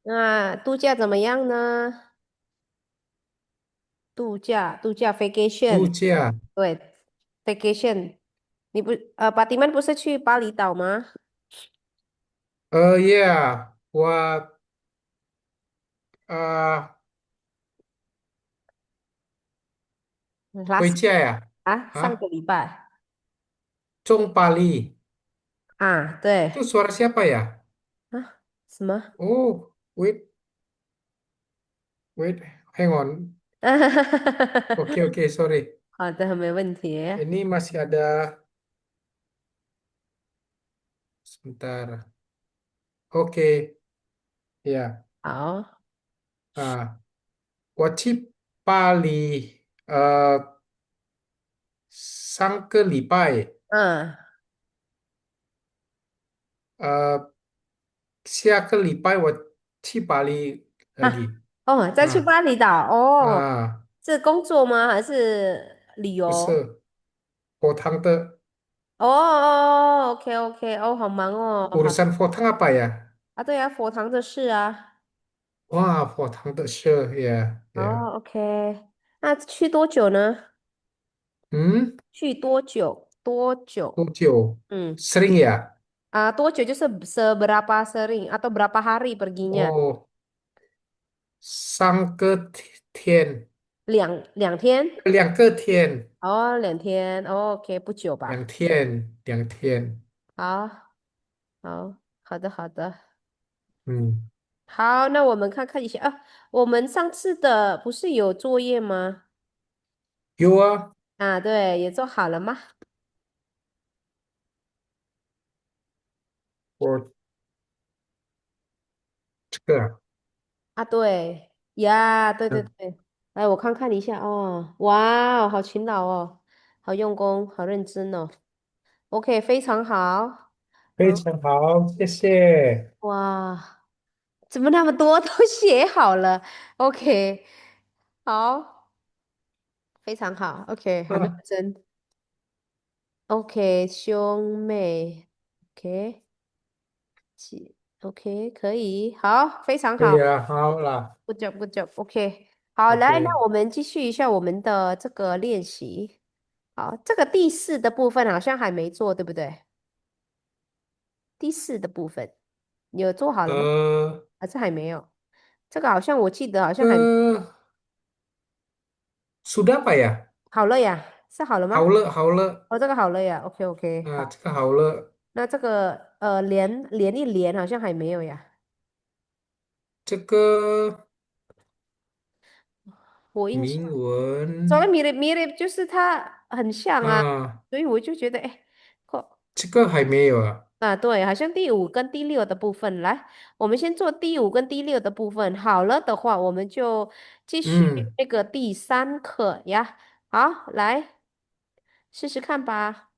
那度假怎么样呢？度假 度 vacation，假。对，vacation。你不巴蒂曼不是去巴厘岛吗Yeah，我啊、回？Last 家呀。上个啊，礼拜中巴黎，啊，对 itu suara siapa ya? 啊，什么？Oh, wait, wait, hang on. Oke, oke, sorry. 好的，没问题。Ini masih ada sebentar. Oke, ya. 好，啊，我去巴黎，上个礼拜，嗯，呃，下个礼拜我去巴黎哈，lagi。哦，再去啊巴厘岛哦，啊，是工作吗？还是旅游？不是，potang的 哦哦，OK OK，哦，好忙哦，好 urusan potang apa ya? 啊，对啊，佛堂的事啊。Wah, potang de se, ya, ya.哦，OK，那去多久呢？Hmm, 去多久？多久？tujuh. 嗯，Sering ya? 啊，多久就是seberapa sering atau berapa hari perginya？Oh, 3个天，两天？2个天，哦，2天。哦，OK，不久两吧？天，2天。好，好的，好的。嗯，好，那我们看看一下啊，我们上次的不是有作业吗？有啊，啊，对，也做好了吗？我这个啊。啊，对呀，对对嗯，对，来，我看看一下哦，哇哦，好勤劳哦，好用功，好认真哦。OK，非常好。非嗯，常好，谢谢。哇，怎么那么多都写好了？OK，好，非常好。OK，很认啊，真。OK，兄妹。OK，OK，可以，好，非常好。可以啊，好啦 Good job, good job. OK，好，来，那，OK。我们继续一下我们的这个练习。好，这个第四的部分好像还没做，对不对？第四的部分，你有做好了吗？呃，还是还没有？这个好像我记得好像还呃，sudah apa ya？好了呀，是好了吗？好了，好了，哦，这个好了呀。OK OK，啊，这好。个好了，那这个连一连好像还没有呀。这个我印象，铭所谓 文 mirip mirip 就是它很像啊，啊，所以我就觉得哎。这个还没有啊。啊，对，好像第五跟第六的部分，来，我们先做第五跟第六的部分。好了的话，我们就继续嗯，那个第三课呀。好，来试试看吧。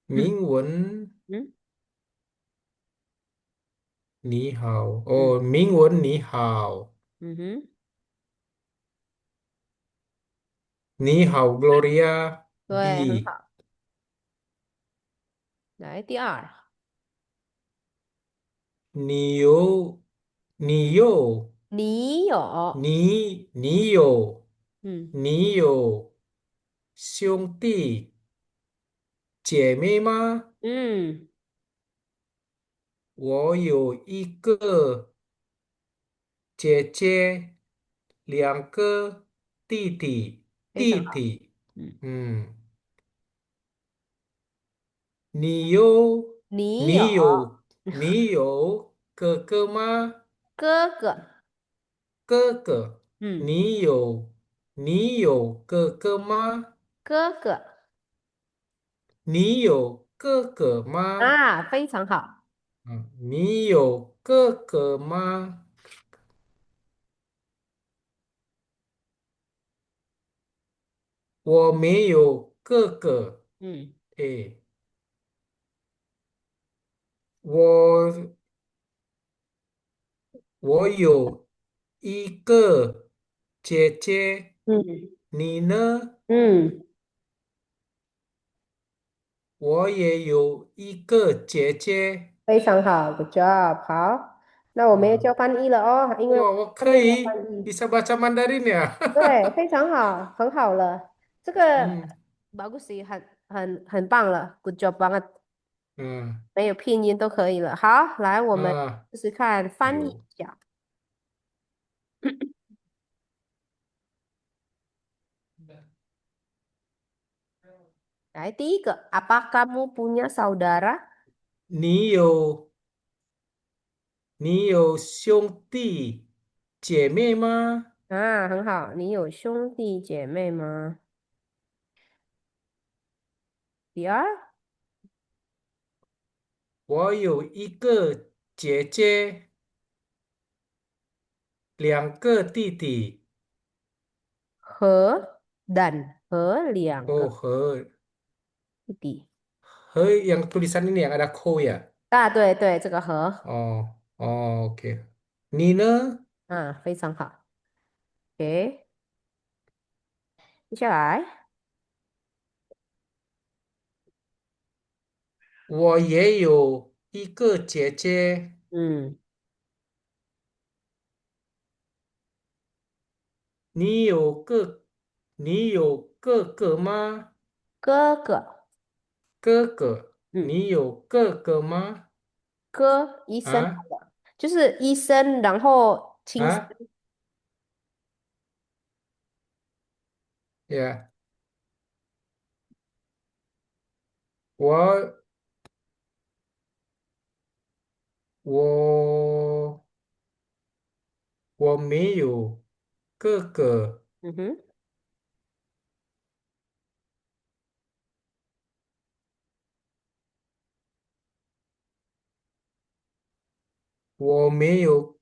铭文嗯你好，嗯哦，铭文你好，嗯哼，你好，Gloria 对，很 B，好。来第二，你有，你有，你有，你有，嗯你有兄弟姐妹吗？嗯，我有一个姐姐，2个弟弟，非常好。弟弟。嗯，嗯，你有你有你有你有哥哥吗？哥哥，哥哥，嗯，你有哥哥吗？哥哥你有哥哥吗？啊，非常好。你有哥哥吗？我没有哥哥。嗯诶，我我有一个姐姐，嗯你呢？嗯，我也有一个姐姐。非常好，good job。好，那我们要啊，交翻译了哦，因为哇，我后面有可以翻译。bisa baca Mandarin ya。对，非常好，很好了。这个 Hmm, bagus sih，很棒了，good job banget，hmm, 没有拼音都可以了。好，来，我们ah, 试试看翻译有一下。来，第一个，apa kamu punya saudara？你有兄弟姐妹吗？啊，很好。你有兄弟姐妹吗？第二，我有一个姐姐，2个弟弟。和 和两哦，个和弟弟。和 yang tulisan ini yang ada ko ya。啊，对对，这个和哦哦，OK。你呢？啊，非常好。OK，接下来，我也有一个姐姐。嗯，你有个你有哥哥吗？哥哥，哥哥，嗯，你有哥哥吗？哥，医生好啊了，就是医生，然后亲生。啊呀，我我我没有哥哥。嗯哼，我没有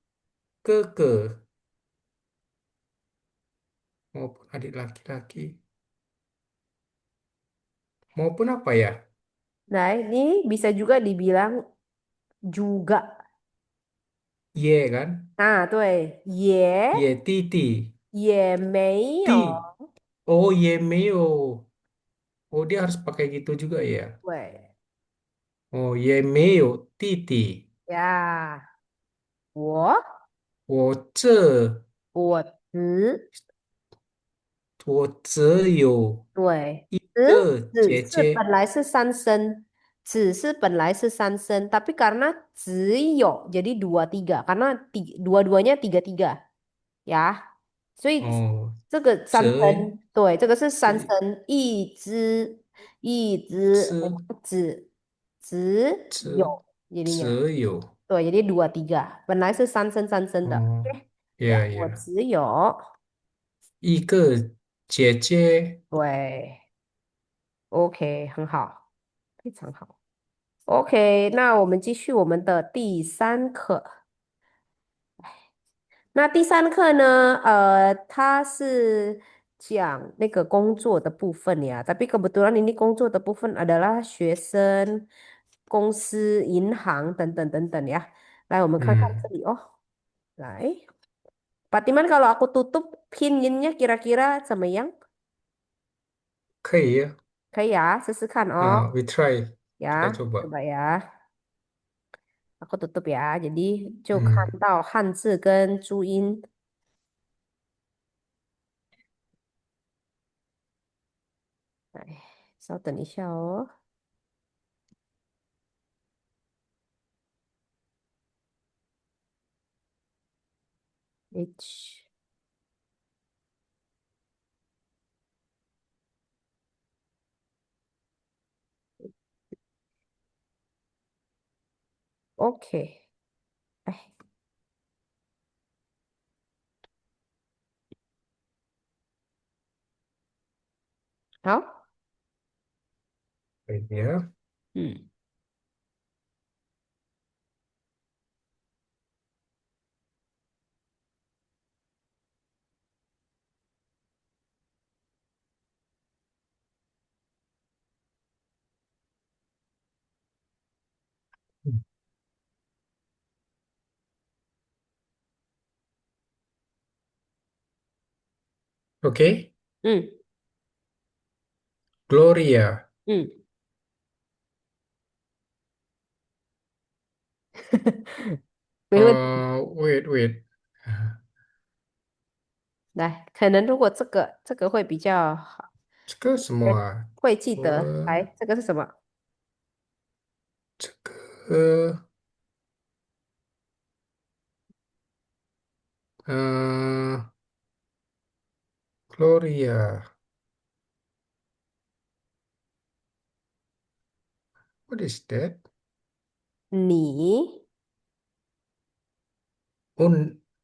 哥哥maupun adik laki-laki maupun apa ya? 来，你 bisa juga dibilang juga。Ye kan? 啊，对，也 Ye 弟弟也没有，弟。Oh ye meo. Oh dia harus pakai gitu juga ya. 对 Oh ye meo 弟弟。呀，我我只我则有对，一只个只是本姐姐。来是三声，只是本来是三声，tapi karena 只有jadi dua tiga karena dua-duanya tiga tiga 呀，所以哦，这个三则声，对，这个是三这声，一只这只则有jadinya，则有。对，jadi dua tiga，本来是三声的哦，，OK，呀，我呀呀，只有，一个姐姐。对，OK，很好，非常好。OK，那我们继续我们的第三课。那第三课呢，它是讲那个工作的部分呀。Tapi kebetulan ini 工作的部分 adalah 学生、公司、银行等等等等呀。来，我们看看这嗯，里哦。来，Patiman kalau aku tutup pinginnya kira-kira 怎么样？可以呀。可以啊，试试看哦。啊，we try，kita Ya，coba。coba ya。aku tutup ya。jadi 就看嗯到汉字跟注音。来，稍等一下哦。H OK，哎，好，可以呀。嗯嗯 OK。嗯 Gloria，嗯没问题。wait wait，啊来，可能如果这个会比较好，这个什么啊？会记得。我来，这个是什么？这个嗯，Gloria，what is that？你Oh,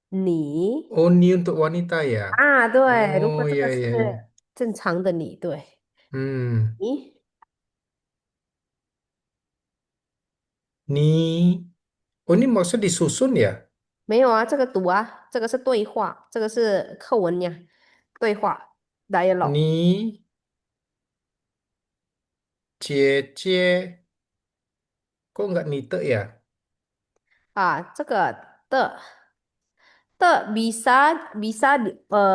你 oh, ni untuk wanita ya?啊，对，如果Oh这个ya是ya ya. 正常的你，对，Hmm, 你 ni, oh ini maksud disusun ya? 没有啊，这个读啊，这个是对话，这个是课文呀，对话 dialogue Ni 姐姐 kok nggak nite ya? 啊，这个的 bisa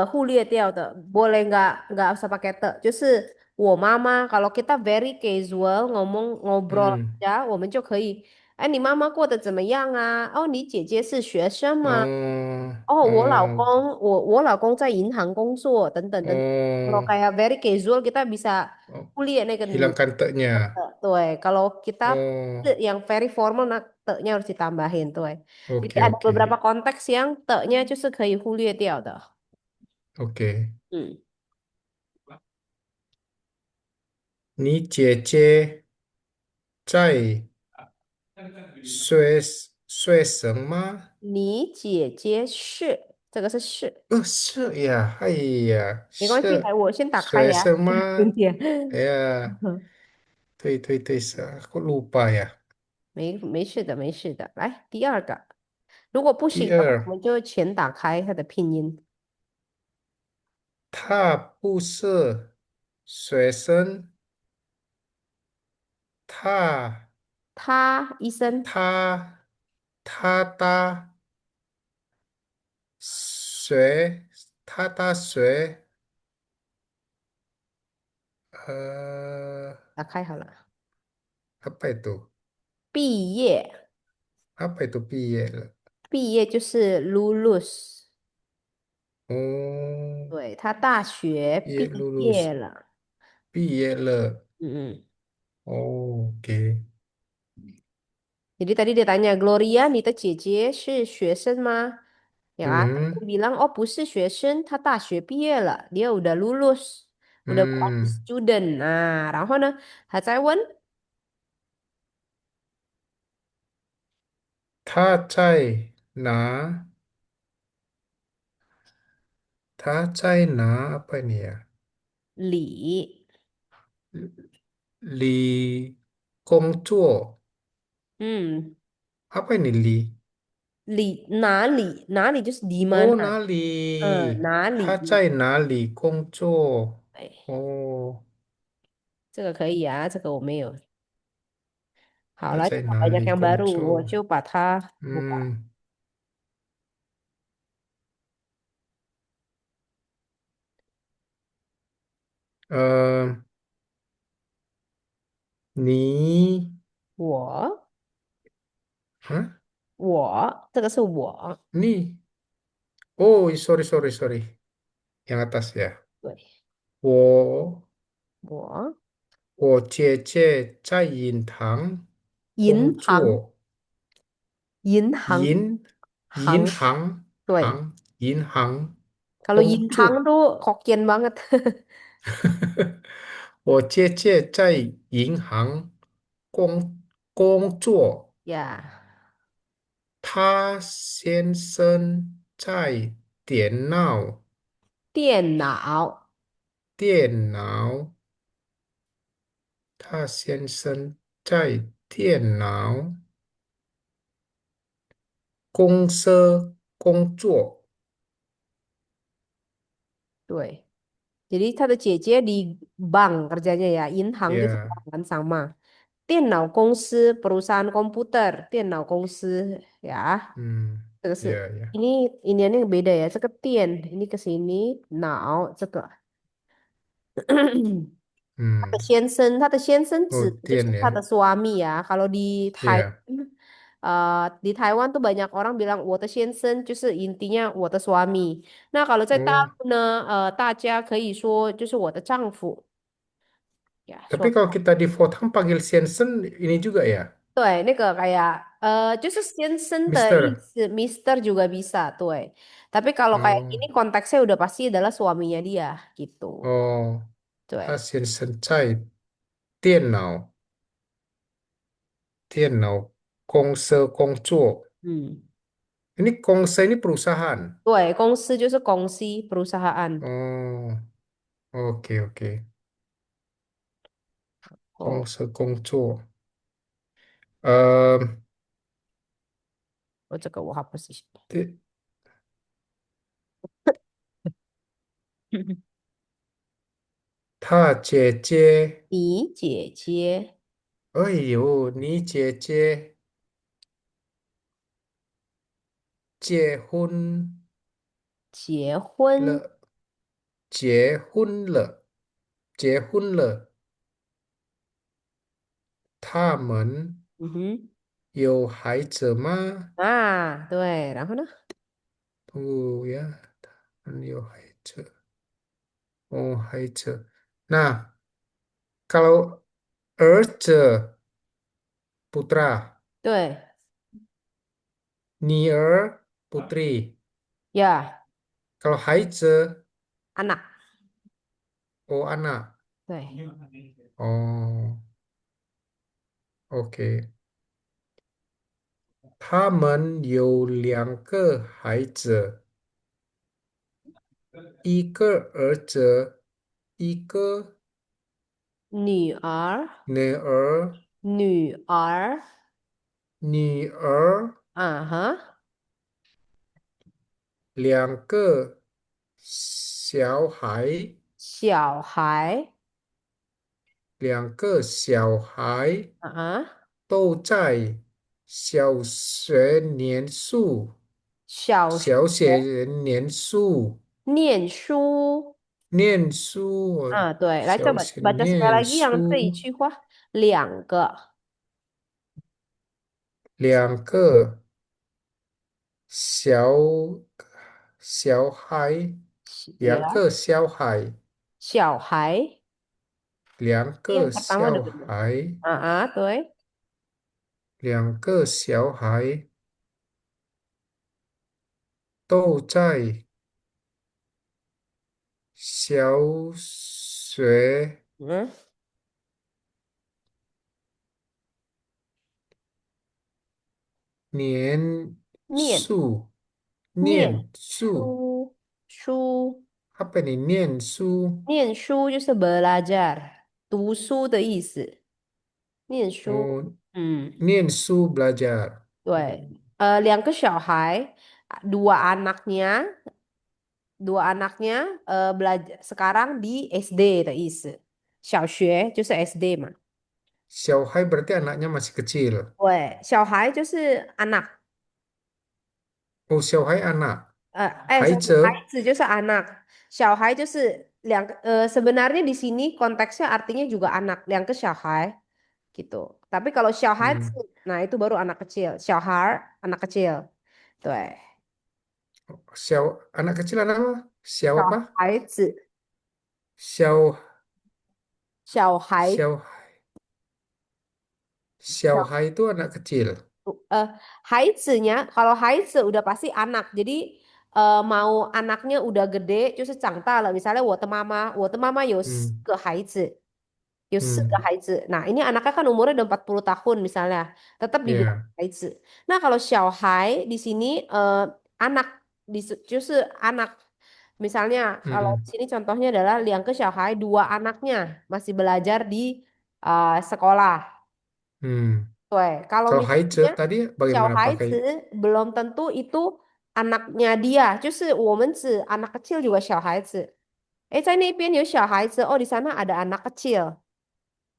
忽略掉的，boleh nggak usah pakai 的，就是我妈妈kalau kita very casual ngobrol Hmm. 呀，我们就可以，哎，你妈妈过得怎么样啊？哦，你姐姐是学生吗？Oh, 哦，oh, 我老公在银行工作，等等等。Kalau oh, kayak very casual kita bisa oh, 忽略那个你。hilangkan te-nya. 对，kalau kita Oh, 是yang very formal, nah te-nya harus ditambahin, 对。Jadi oke ada oke beberapa konteks yang te-nya 就是可以忽略掉的。oke. 嗯，你姐姐在学什么？你姐姐是，这个是是，是呀，哎呀，没关系，来，是我先打开学呀，什么？兄弟。哎呀，对对对，是啊，我鲁巴呀。没事的，没事的。来，第二个，如果不行的话，我第二，们就全打开它的拼音。他不是学生，他他医生他他大学，他大学，呃，打开好了，apa itu？毕业，apa itu毕业了？毕业就是 lulus。哦，对，他大学毕业 毕 lulus，业了。毕业了。嗯嗯。哦，OK，Jadi tadi dia tanya, Gloria, 你的姐姐是学生吗? Ya kan? Aku 嗯 bilang, oh 不是学生，她大学毕业了，dia udah lulus，udah bukan 嗯，student。然后呢，还在问他在哪？他在哪？apa ini ya？里，里工作嗯，？apa ini li？哪里就是 di 哦，mana，哪里？哪里？他在哪里工作？哎，哦，这个可以啊，这个我没有。好了，kita 他在哪 banyak 里 yang 工 baru，我作？就把它buka。嗯，呃，你我啊，这个是我，你哦，sorry sorry sorry，yang atas ya。对，我我我姐姐在银行工银行。作，银行银行，对，银行 kalau 银行 工作。tuh Hokkien banget。我姐姐在银行工工作，呀，她先生在电脑电脑，电脑，她先生在电脑公司工作。对，jadi 他的姐姐di bank kerjanya ya，银行就是 Ya, bank kan sama。电脑公司 perusahaan komputer，电脑公司呀，这个是 ya, ya. ini beda ya，这个电 ini ke sini，脑这个。他的 Hmm. 先生，他的先生指 Oh, 的就是 Tian 他的 ya. suami ya。Kalau di Thai Ya. di Taiwan tuh banyak orang bilang 我的先生就是intinya 我的 suami。那kalau 在大 Oh, 陆呢，大家可以说就是我的丈夫呀，tapi 说 kalau kita di Vietnam panggil Siensen ini juga ya, 对，那个kayak就是先生的意 Mister. 思，Mister juga bisa，对。Tapi kalau kayak Oh, gini konteksnya udah pasti adalah suaminya dia gitu。oh, 他 对，Siensen 在电脑公司工作。嗯，Ini Kongsa ini perusahaan. 对，公司就是公司 perusahaan。Oh, oke oke. 哦，公司工作. Em, 我这个我 hapus 一下。ti- 他姐姐，你姐姐哎呦，你姐姐结婚结婚，了，结婚了，结婚了。他们嗯哼，有孩子吗？啊，对，然后呢？不呀，他们有孩子。哦，孩子。那 kalau 儿子 putra, 对，女儿 putri. 呀，Kalau 孩子 anak，oh anak. 对，哦，OK。他们有2个孩子，一个儿子，一个女儿，女儿，女儿，女儿啊哈，2个小孩，小孩，2个小孩啊哈，都在小学念书，小学小学念书，念书，念书，啊，对，来，小 coba 学 baca sekali 念 lagi yang 这一书，句话，两个，2个小孩，两呀，个小孩，小孩，两 yang 个 pertama 小 udah benar，孩，对，2个小孩都在小学嗯，念念书，念念书，书，书。apa nih 念书？念书就是 belajar，读书的意思。念书，哦，嗯，念书 belajar。对，两个小孩，dua anaknya belajar sekarang di SD 的意思。小学就是 SD 嘛，小孩 berarti anaknya masih kecil. 对，小孩就是 anak，Oh, 小孩 anak. sorry，孩 Haize. 子就是 anak，小孩就是两个，sebenarnya di sini konteksnya artinya juga anak，两个小孩gitu。Tapi kalau 小孩子，Hmm. nah itu baru anak kecil，小孩anak kecil，对，Anak kecil anak apa? Xiao 小 apa? 孩子，Xiao, 小孩，xiao, 小 xiao hai itu anak kecil. 孩子nya kalau 孩子 udah pasti anak，jadi mau anaknya udah gede，就是长大了。misalnya 我的妈妈有四 Hmm. 个孩子。有四个 Hmm. 孩子，nah ini anaknya kan umurnya udah 40 tahun misalnya, tetap dibilang Ya. 孩子。那kalau 小孩 di sini anak就是anak. Misalnya kalau Hmm. di sini contohnya adalah 2个小孩, 2 anaknya masih belajar di sekolah. Hmm. 对, kalau Kalau haize misalnya tadi 小 bagaimana 孩 pakai? 子 belum tentu itu anaknya dia, 就是我们指 anak kecil juga 小孩子. 在那边有小孩子, oh di sana ada anak kecil.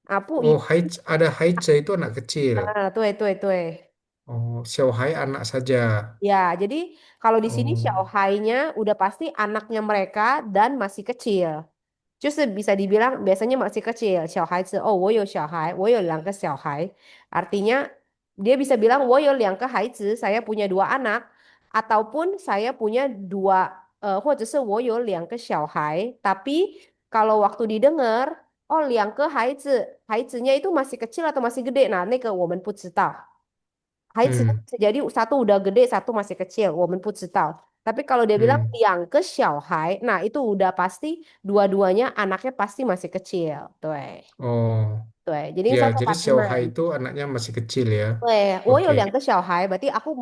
Ah, 不 Oh, haiz, ada haize itu anak kecil. 对对对。Oh, xiao hai anak saja. Ya, jadi kalau di sini Oh. Xiaohai-nya udah pasti anaknya mereka dan masih kecil. 就是 bisa dibilang biasanya masih kecil. 小孩子, oh, 我有小孩,我有2个小孩. Artinya Dia bisa bilang 我有2个孩子, saya punya 2 anak, ataupun saya punya dua, 或者是我有2个小孩. Tapi kalau waktu didengar, oh 2个孩子, 孩子nya itu masih kecil atau masih gede? Nah, 那个我们不知道.孩子 嗯 bisa jadi satu udah gede, satu masih kecil, 我们不知道. Tapi kalau dia bilang 嗯，2个小孩, nah itu udah pasti dua-duanya anaknya pasti masih kecil. Tuh. oh Jadi ya, misalnya jadi Xiaohai Patiman. itu anaknya masih kecil ya. 对，我有 Oke, 2个小孩, berarti aku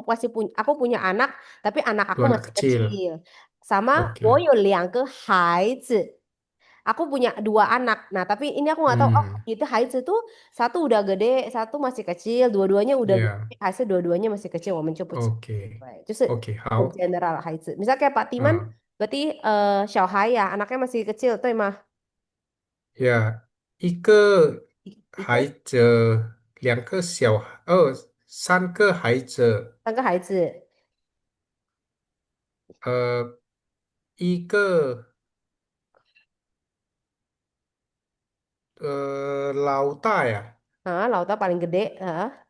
punya anak, tapi anak aku dua anak masih kecil. kecil. Sama oke. 我有2个孩子, aku punya 2 anak. Nah, tapi ini aku nggak tahu, oh Hmm, itu 孩子 tuh satu udah gede, satu masih kecil, dua-duanya udah gede, 呀 还是dua-duanya masih kecil, 我们就不知道。，OK，对，就是 OK，很 好，general 孩子. Misal kayak Pak Timan, 嗯，berarti 小孩呀, anaknya masih kecil, 对吗？呀，一个孩一个子，3个孩子，3个孩子，呃，一个老大呀，老大paling gede,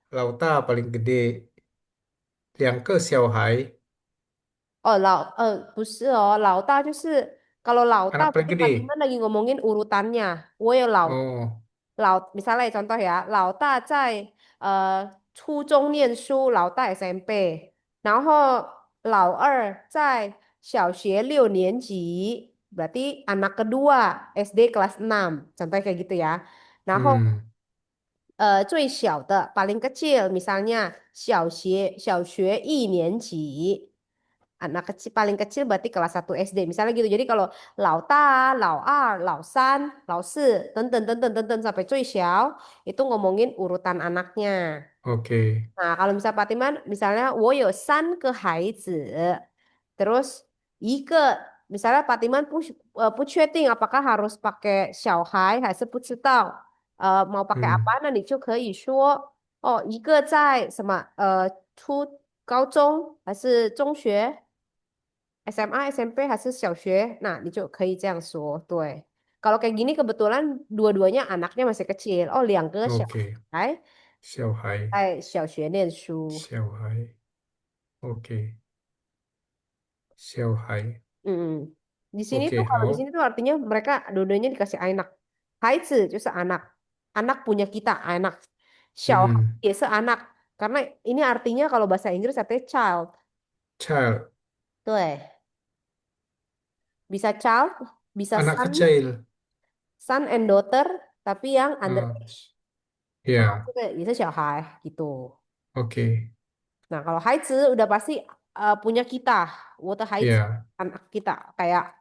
老大 paling gede，2个小孩，哦，不是哦，老大就是kalau 老大 anak paling berarti gede. Patiman lagi ngomongin urutannya. 哦，misalnya contoh ya, 老大在初中念书，老大 SMP，然后老二在小学6年级, berarti anak kedua SD kelas 6, contohnya kayak gitu ya. 然后嗯最小的 paling kecil misalnya 小学1年级. Anak kecil paling kecil berarti kelas 1 SD. Misalnya gitu. Jadi kalau 老大, 老二, 老三, 老四, 等等等等等等 sampai 最小, itu ngomongin urutan anaknya. ，OK，Nah, kalau misal Patiman, misalnya 我有3个孩子, terus 一个, misalnya Patiman 不确定 apakah harus pakai 小孩还是不知道, mau pakai 嗯 apa, nah 你就可以说，哦，一个在什么，初高中还是中学, SMA, SMP 还是小学, nah 你就可以这样说, 对. Kalau kayak gini kebetulan dua-duanya anaknya masih kecil. Oh, ，OK，2个小孩小孩，在小学念书。小孩，OK，小孩 Mm-mm. Di sini tuh ，OK，kalau di sini 好，tuh artinya mereka dua-duanya dikasih anak. Haizi就是 anak. Anak punya kita, anak. 小孩 嗯 也是 anak. Karena ini artinya kalau bahasa Inggris artinya child. ，child，对. Bisa child, bisa anak son, kecil，son and daughter, tapi yang 啊，underage. Nah, 呀 itu 小孩 gitu. ，OK，Nah, kalau Haizi udah pasti punya kita. 我的 Haizi, 呀 anak kita. Kayak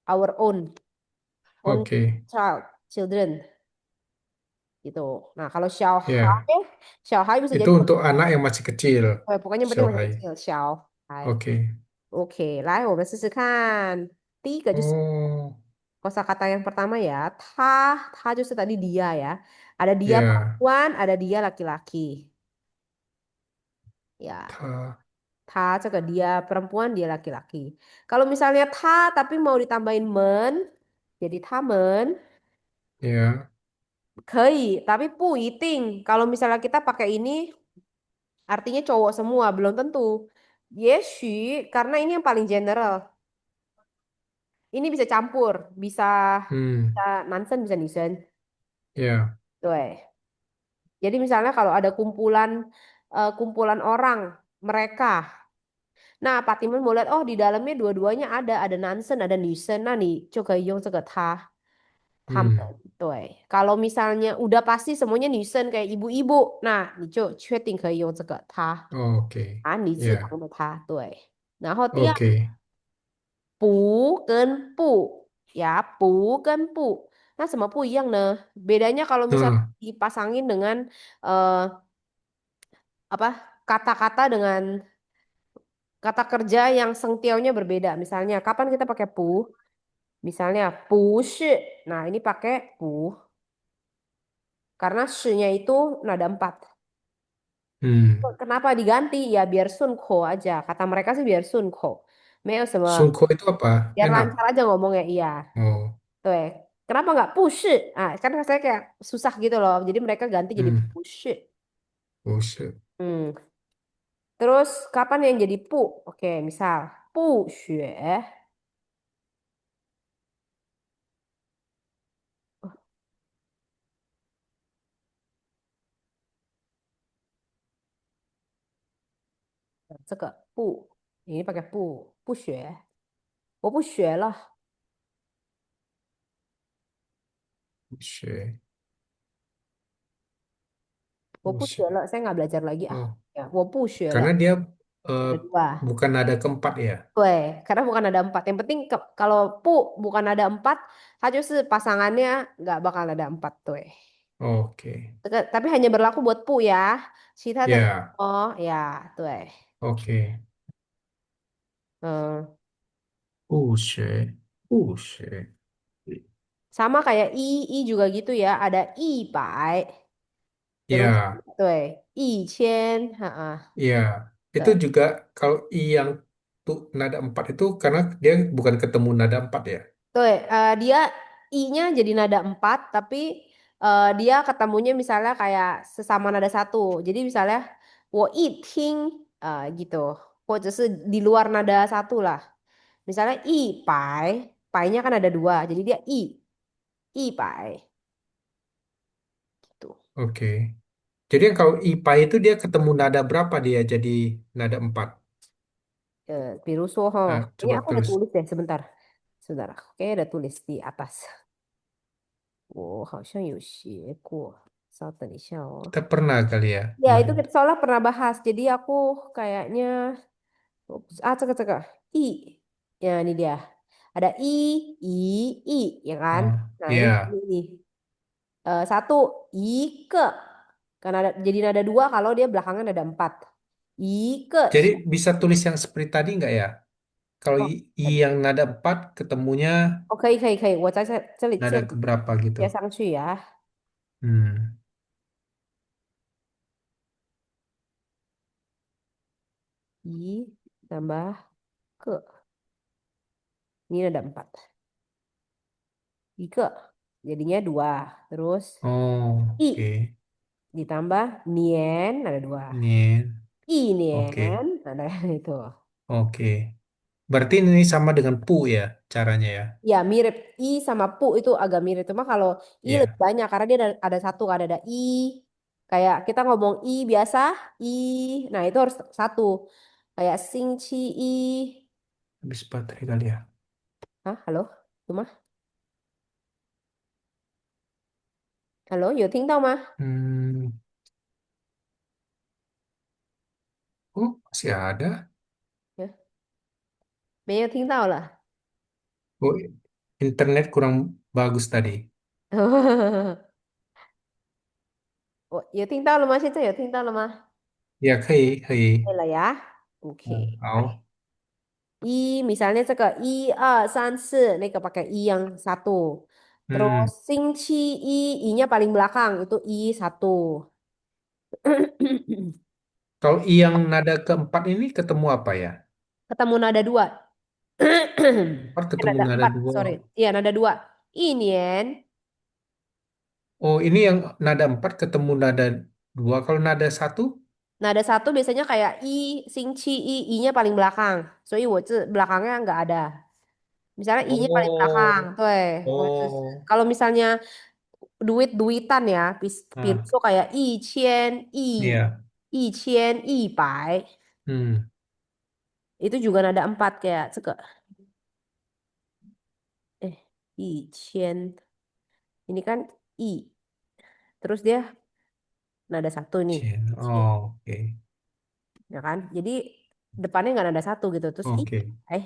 our own，OK，child, children. Gitu. Nah, kalau Xiaohai, 呀，Xiaohai bisa itu jadi, untuk anak yang masih kecil，pokoknya berarti masih Xiaohai，kecil, Xiaohai. OK，Oke, 来，我们试试看。第一个就是 哦，kosakata yang pertama ya, ta 就是 tadi dia ya. Ada dia 呀，perempuan, ada dia laki-laki. Ya, 他，ta 这个 dia perempuan, dia laki-laki. Kalau misalnya ta tapi mau ditambahin men, jadi tamen, 呀，tapi 不一定. Kalau misalnya kita pakai ini artinya cowok semua, belum tentu. Yeshu, karena ini yang paling general. Ini bisa campur, bisa, 嗯，nansen, bisa nisen. 呀，Tuh. Jadi misalnya kalau ada kumpulan orang, mereka. Nah, Pak Timun mau lihat, oh di dalamnya dua-duanya ada nansen, ada nisen. Nah, nih, coba yung tamen. 嗯 Tuh. Kalau misalnya udah pasti semuanya nisen kayak ibu-ibu. Nah, 你就确定可以用这个他。，OK，啊，李字旁呀的他，对。然后第二，OK，不跟不，那什么不一样呢？bedanya kalau misal 嗯 dipasangin dengan eh, apa kata-kata dengan kata kerja yang sengtiaunya berbeda. Misalnya, kapan kita pakai pu? Misalnya, 不是. Nah, ini pakai pu karena nya itu nada 4. 嗯，Kenapa diganti? Ya biar sunko aja. Kata mereka sih biar sunko. Meo sama Sungko itu apa? biar Enak. lancar aja ngomongnya. Iya. Oh, Tuh, kenapa nggak push? Ah, kan rasanya kayak susah gitu loh. Jadi mereka ganti jadi hmm, push. Buset. Hmm. Terus kapan yang jadi pu? Oke, misal pu xue. Oh, 这个不，ini pakai 不学，我不学了，Buset. 我不学 Buset. 了，saya nggak belajar lagi ah. Oh, Ya, 我不学 karena 了， dia eh, ada dua. bukan nada keempat ya. 对，karena bukan ada empat. Yang penting kalau pu bukan ada empat, 它就是 pasangannya nggak bakal ada empat tuh. Oke. Tapi hanya berlaku buat pu ya. Cita dan Ya, oh ya, tuh. oke. Hmm. 不学. Sama kayak i juga gitu ya. Ada i bai, terus Ya, tuh, i qian, heeh. ya. Itu Tuh. juga kalau i yang tuh nada empat itu karena dia bukan ketemu nada empat ya. Tuh, dia i-nya jadi nada empat, tapi dia ketemunya misalnya kayak sesama nada satu. Jadi misalnya 我一听 gitu. 或者是 di luar nada satu lah. Misalnya i pai, pai-nya kan ada dua, jadi dia i pai gitu. Oke. Jadi yang kalau IPA itu dia ketemu nada berapa dia jadi nada empat? 比如说 ha, Nah, ini coba aku udah tulis. tulis deh sebentar. Sebentar, oke udah tulis di atas. 我好像有学过，稍等一下哦。Kita pernah kali ya Ya, itu kemarin. kita soalnya pernah bahas. Jadi aku kayaknya cek i. Ya, ini dia. Ada i, i, ya kan? Oh, Nah, ini iya. ini. Satu, ike. Karena jadi nada dua kalau dia belakangnya ada empat. Ike. Jadi bisa tulis yang seperti tadi nggak ya? Kalau Oh, I yang nada empat ketemunya 可以，我在这里 nada keberapa gitu? 接上去呀。Hmm, I tambah ke. Ini ada empat. Ike. Jadinya dua. Terus oh, i oke. ditambah nien ada dua. Ini, oke, Inian ada itu. oke. Berarti ini sama dengan pu ya caranya ya? Ya mirip i sama pu itu agak mirip. Cuma kalau i lebih Iya, banyak karena dia ada satu kan ada i. Kayak kita ngomong i biasa i. Nah itu harus satu. Kayak sing chi i. habis baterai kali ya. Hah, halo? Cuma halo, 有听到吗？ Hmm, oh masih ada. Ya, 没有听到了。Oh, internet kurang bagus tadi. 有听到了吗？现在有听到了吗？Ya, 可以。对了呀。OK，好，一 misalnya 这个1 2 3 4 那个 pakai i yang satu. Terus 嗯，星期一 i-nya paling belakang itu i satu. kalau I yang nada keempat ini ketemu apa ya? Ketemu nada dua. Empat ketemu Nada nada empat, dua. sorry. Iya nada dua. Inian. Oh, ini yang nada empat ketemu nada dua. Kalau nada satu, Nada satu biasanya kayak i, singci i, i-nya paling belakang. So i belakangnya nggak ada. Misalnya i-nya paling belakang, oh, tuh. oh, Kalau misalnya duitan ya, ah, kayak i qian, iya, i qian, i bai. hmm, Itu juga nada empat kayak eh i qian. Ini kan i. Terus dia nada satu nih. Qian. oh, oke, Ya kan? Jadi depannya nggak nada satu gitu. Terus i. oke, Eh,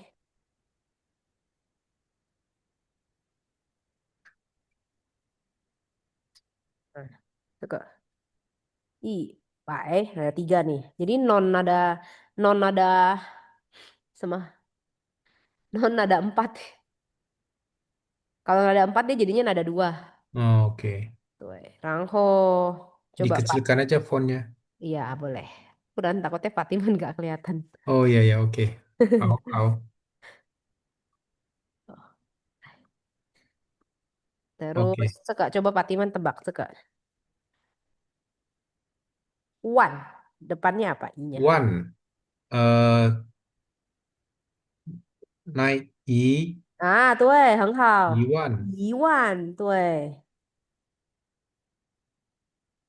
nah, suka i bai nada tiga nih. Jadi non nada sama non nada empat. Kalau nada empat dia jadinya nada dua. oke. 对，然后 coba Pak. Dikecilkan aja fontnya. Iya, boleh. Dan takutnya Fatima nggak kelihatan. Oh iya ya, oke. Au. Terus Oke. coba Fatima tebak One. Depannya apa i-nya? One. 那啊，对，很好，1万。1万，对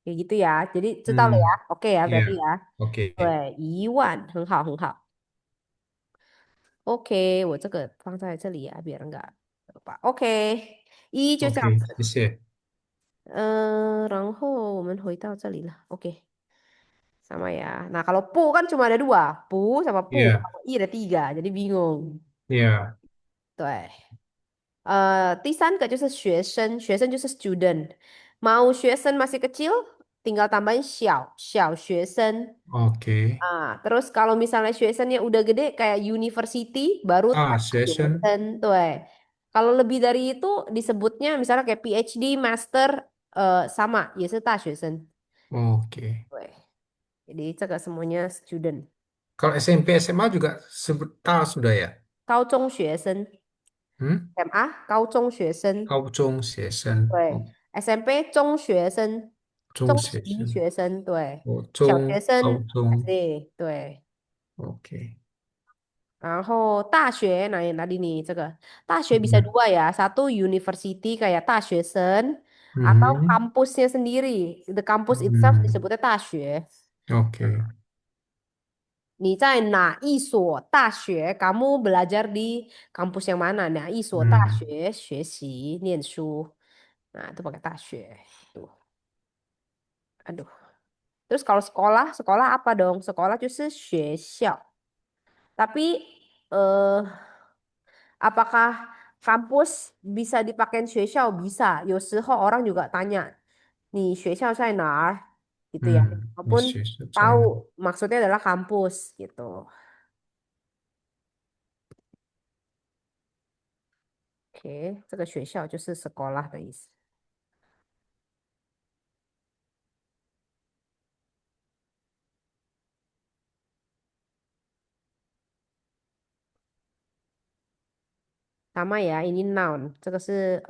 ，kayak gitu ya. Jadi 知道了呀嗯，OK 呀，berarti ，Yeah。ya。OK。对，1万，很好，很好。OK，我这个放在这里啊，别人家吧。OK，一就这样 OK，子。谢谢。然后我们回到这里了。OK，sama ya. Nah, kalau pu kan cuma ada dua, pu sama pu. Yeah。Kalau i ada tiga, jadi bingung. Yeah。对，第三个就是学生，学生就是 student。mau 学生 masih kecil, tinggal tambahin 小学生。OK。Terus kalau misalnya 学生nya udah gede kayak university, baru 学生。大学生。对，kalau lebih dari itu disebutnya misalnya kayak PhD, master, sama, 也是大学生。OK。对，jadi 这个 semuanya student。Kalau SMP SMA juga sebut ta sudah ya? 高中学生 Hmm? SMA 高中学生。高中学生。对 哦，，SMP 中学生，中级中学生。学生，对，哦，小学高生 中。SD，对，OK。然后大学哪里nih 这个大学bisa Hmm. dua ya, satu university kayak 大学生 atau Hmm. kampusnya sendiri, the campus itself Hmm. disebutnya 大学。OK。你在哪一所大学？kamu belajar di kampus yang mana？哪一所大 Hmm. 学学习念书？Nah, itu pakai 大学。Tuh, aduh. Terus kalau sekolah, sekolah apa dong? Sekolah 就是学校。Tapi apakah kampus bisa dipakai 学校？bisa. 有时候orang juga tanya, nih 学校在哪儿？gitu ya. Hmm. Walaupun 你学是在哪？tahu maksudnya adalah kampus gitu. Oke, 这个学校就是 sekolah 的意思。Sama ya, ini noun. 这个是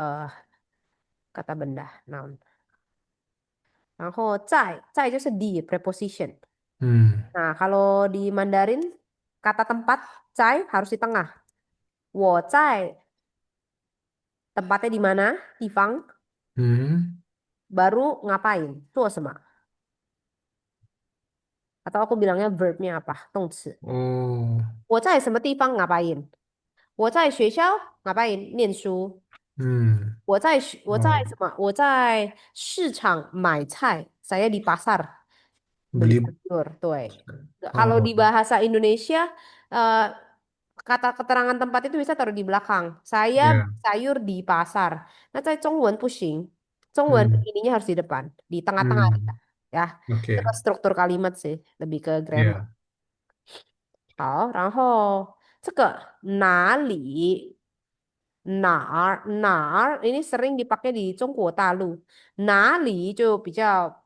kata benda noun. 然后在就是 di preposition. Hmm. Nah, kalau di Mandarin kata tempat 在 harus di tengah. 我在 tempatnya di mana? Tifang. Hmm. Baru ngapain? 做什么? Atau aku bilangnya verbnya apa? 动词。Oh。我在什么地方 ngapain? 我在学校 ngapain? 念书。Hmm。我在Oh。什么？我在市场买菜。Saya di pasar beli Beli. sayur. 对。Kalau Oh。di bahasa Indonesia, eh, kata keterangan tempat itu bisa taruh di belakang. Saya Ya。beli sayur di pasar. Nah, 在中文不行，中文 Hmm. ininya harus di depan, di tengah-tengah kita. Hmm. Ya, itu ke OK。struktur kalimat sih, lebih ke grammar. 呀。好，然后这个哪里 ini sering dipakai di 中国大陆，哪里就比较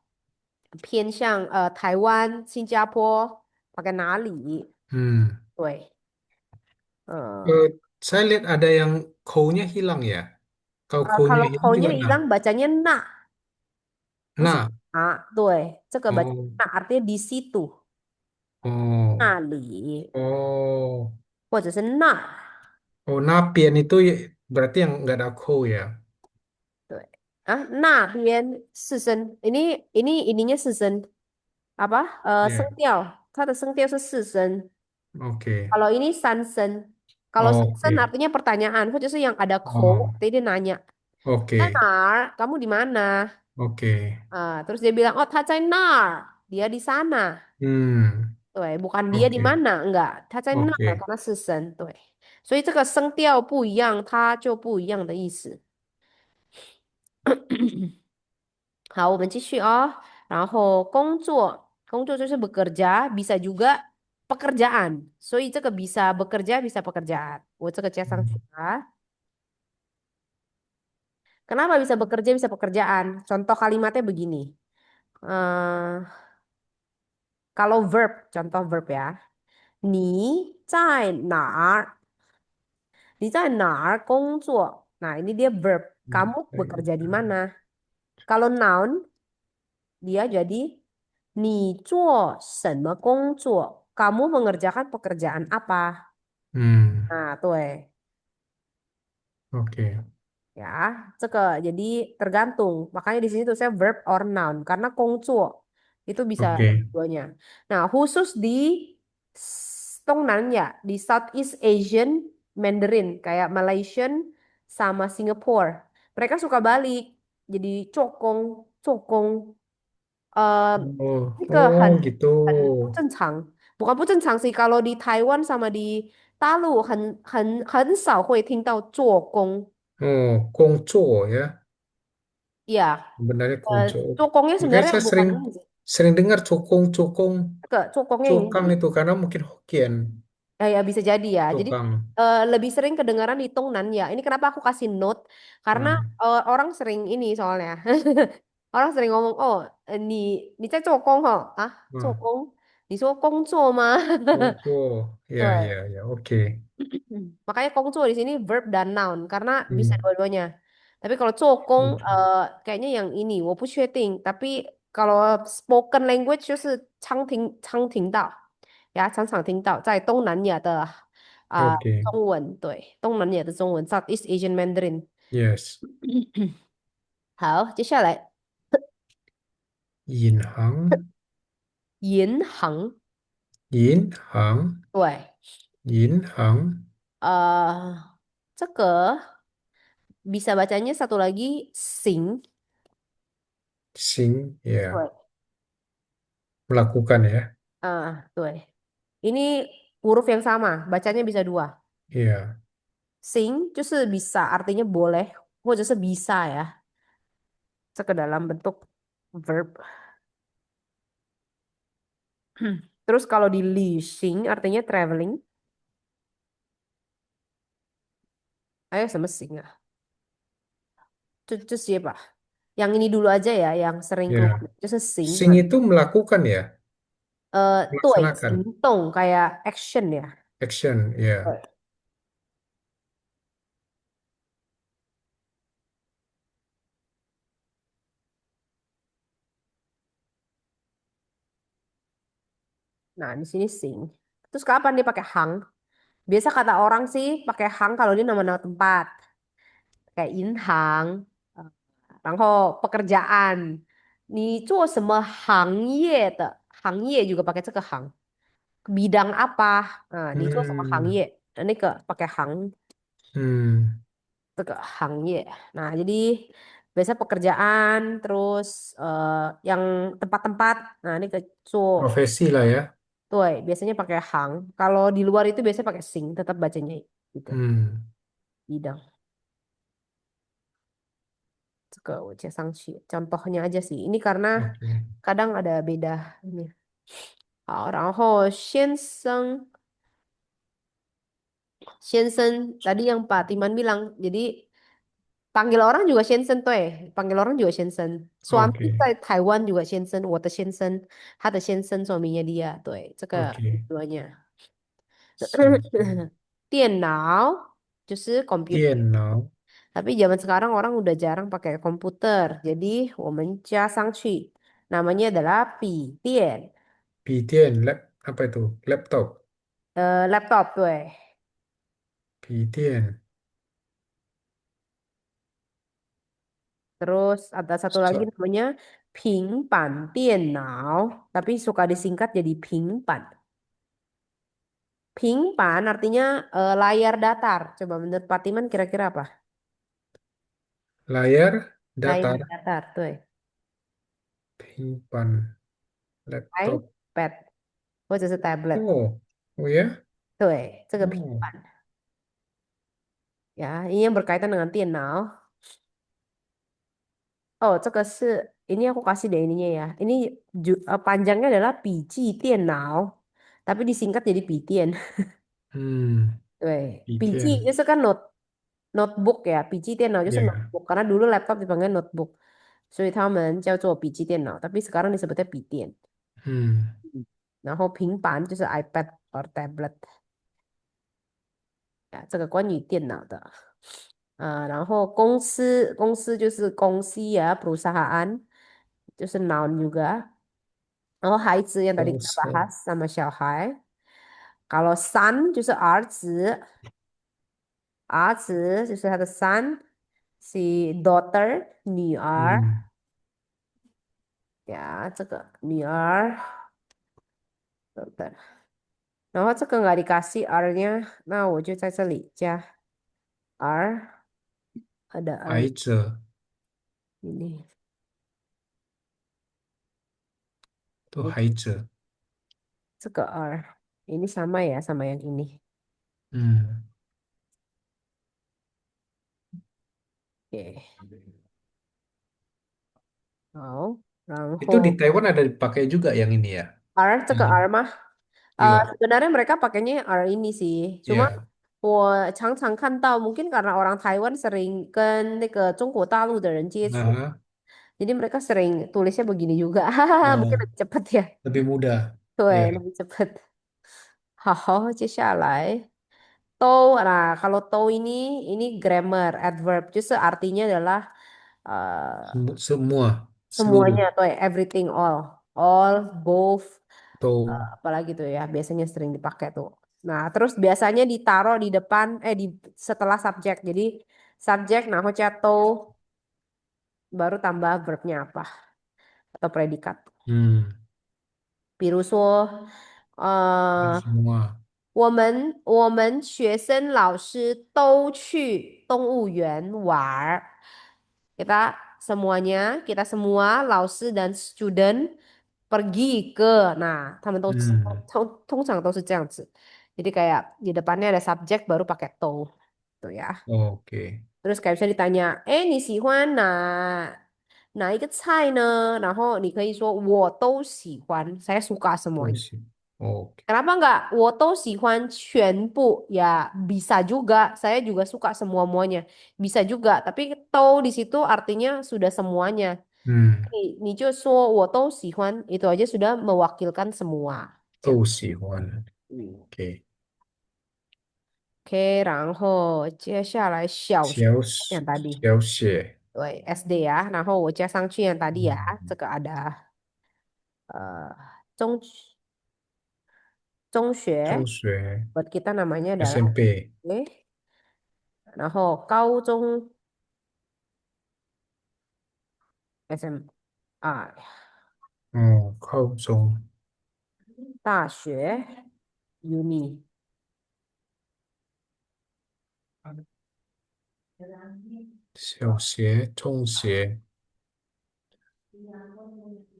偏向台湾、新加坡，pakai 哪里。Hmm. 对，Eh, 呃 saya lihat ada yang kou-nya hilang ya. Kalau kou-nya kalau hilang kou-nya gimana? hilang bacanya na, 不是 Nah。对，这个baca Oh。na artinya di situ, Oh。 那里 Oh。或者是那，Oh, napian itu berarti yang nggak ada kou ya. 对啊，那边四声，ini ininya 四声，apa? Ya。声调，它的声调是4声。Oke。kalau ini 三声，kalau 三声 Oke。artinya pertanyaan, 或者是 yang ada 口，Oh。jadi dia nanya, Oke。 Zanar, kamu di mana? Oke。Terus dia bilang, oh, 他在那儿, dia di sana. Hmm。对，bukan dia di Oke。 mana, enggak, 他在那儿 Oke。karena 四声，对，所以这个声调不一样，它就不一样的意思。好，我们继续哦。然后工作就是 bekerja, bisa juga pekerjaan. 所以这个 bisa bekerja, bisa pekerjaan. 我这个加上去啊。Kenapa bisa bekerja, bisa pekerjaan? Contoh kalimatnya begini. Eh, kalau verb, contoh verb ya. 你在哪儿？你在哪儿工作? Nah, ini dia verb. Kamu bekerja di mana? Kalau noun, dia jadi 你做什么工作？Kamu mengerjakan pekerjaan apa? 嗯 Nah, tuh. OK Ya, 这个jadi tergantung. Makanya di sini tuh saya verb or noun karena kongzuo itu bisa OK duanya. Nah, khusus di東南亚, di Southeast Asian Mandarin kayak Malaysian sama Singapore. Mereka suka balik. Jadi cokong, cokong. eh oh 这个gitu 很不正常. Bukan不正常sih kalau di Taiwan sama di Dalu 很少会听到做工. oh 工作 ya Iya, sebenarnya 工作 cokongnya makanya sebenarnya saya bukan sering ini sih. sering dengar cokong-cokong Cokongnya cokang ini. itu karena mungkin Hokkien Ya, bisa jadi ya. Jadi cokang lebih sering kedengaran di Tongnan ya. Ini kenapa aku kasih note? Karena ah orang sering ini soalnya. Orang sering ngomong, oh, ni ni 在做工 ho? Ah, ah 做工？你说工作吗？工作 ya 对。ya ya oke Makanya kongco di sini verb dan noun karena bisa hmm, dua-duanya. Tapi kalau cokong oke kayaknya yang ini, 我不确定. Tapi kalau spoken language 就是常听到，呀，常常听到，在东南亚的oke 中文，对，东南亚的中文 Southeast Asian Mandarin。yes 好，接下来银行银行，银行对，银行这个bisa bacanya satu lagi sing，sing ya 对，melakukan ya 对。Ini huruf yang sama, bacanya bisa dua. ya Sing 就是 bisa, artinya boleh, 或者是 bisa ya, ke dalam bentuk verb. Terus kalau di leasing artinya traveling. Ayo sama sing ah. Itu siapa? Yang ini dulu aja ya, yang sering ya keluar. Itu sing. sing itu melakukan ya 对, melaksanakan 行动 kayak action ya. action ya Nah, di sini sing. Terus kapan dia pakai hang? Biasa kata orang sih pakai hang kalau dia nama-nama tempat. Kayak Inhang, eh, 然后 pekerjaan, 你做什么行业的？行业 juga pakai 这个行. Bidang apa? Nah, 你做什么行业? hmm, Ini ke pakai hang, hmm, 这个行业. Nah, jadi biasa pekerjaan, terus yang tempat-tempat. Nah, ini ke 做, profesi lah ya 对, biasanya pakai hang. Kalau di luar itu biasanya pakai sing, tetap bacanya gitu. hmm, Bidang. 这个我接上去，contohnya aja sih. Ini karena oke kadang ada beda ini. 好，然后先生，tadi yang Pak Timan bilang, jadi panggil orang juga 先生 tuh panggil orang juga 先生. Suami oke 在台湾 juga 先生，我的先生，他的先生 suaminya dia, 对，这个 oke duanya. 先生电脑就是 komputer. 电脑 Tapi zaman sekarang orang udah jarang pakai komputer. Jadi 我们加上去namanya adalah 笔电, 笔电 apa itu laptop laptop tuh. 笔电 Terus ada satu lagi so- namanya 平板电脑, tapi suka disingkat jadi 平板. 平板 artinya layar datar. Coba menurut Patiman kira-kira apa? layar Layar datar datar tuh. 平板 laptop iPad 或者是 tablet. oh oh ya 对，这个平 oh 板 ya, ini yang berkaitan dengan 电脑. Oh, 这个是 ini aku kasih deh ininya ya. Ini panjangnya adalah 笔记电脑, tapi disingkat jadi 笔电. 对，笔记就笔电是个 notebook 呀，笔记电脑就是 ya notebook karena dulu laptop dipanggil notebook, 所以他们叫做笔记电脑, tapi sekarang disebutnya 笔电. hmm, 然后平板就是 iPad or tablet 呀，这个关于电脑的。然后公司就是公司呀，perusahaan 就是 noun juga. 然后孩子 yang tadi 公 kita 生，bahas sama 小孩。kalau son 就是儿子，儿子就是他的 son，是 daughter 女儿嗯，呀，这个女儿 daughter。然后这个nggak dikasih R-nya，那我就在这里加 R，ada R 孩子 ini，都ini 孩子，这个 R，ini sama ya sama yang ini。嗯，Oke，好，然 itu di 后 Taiwan ada dipakai juga yang ini ya, R 这个 yang R 吗？iya, sebenarnya mereka pakainya R ini sih，cuma iya, 我常常看到，mungkin karena orang Taiwan sering 跟那个中国大陆的人接触，nah, jadi mereka sering tulisnya begini juga，hahaha，mungkin oh, lebih cepat ya，lebih mudah, 对，iya, lebih cepat。好，接下来都nah kalau 都 ini grammar adverb，就是artinya adalah semua, semuanya seluruh, atau everything all both 都，apalagi tuh ya biasanya sering dipakai tuh. Nah, terus biasanya ditaruh di depan di setelah subjek. Jadi subjek nah atau baru tambah verbnya apa atau predikat. 嗯，比如说，呃，semua, 我们学生老师都去动物园玩儿。Kita semuanya, kita semua 老师 dan student pergi ke, nah, 嗯通常都是这样子. Jadi kayak di depannya ada subjek baru pakai to, tuh ya. ，OK，Terus kayak bisa ditanya, 你喜欢哪一个菜呢？然后你可以说我都喜欢，saya suka 都 semuanya. 行，OK，Kenapa enggak? 我都喜欢全部. Ya, bisa juga. Saya juga suka semua-muanya. Bisa juga. Tapi to di situ artinya sudah semuanya. 嗯，你就说我都喜欢, itu aja sudah mewakilkan semua. 这样。都喜欢嗯 ，OK，OK，然后接下来小学 小 yang tadi. 小写，对，SD ya. 然后我加上去 yang tadi ya. 嗯，这个ada中学 中学 buat kita namanya adalah SMP，eh 然后高中 SMA，哦，高中大学 uni，小学、中学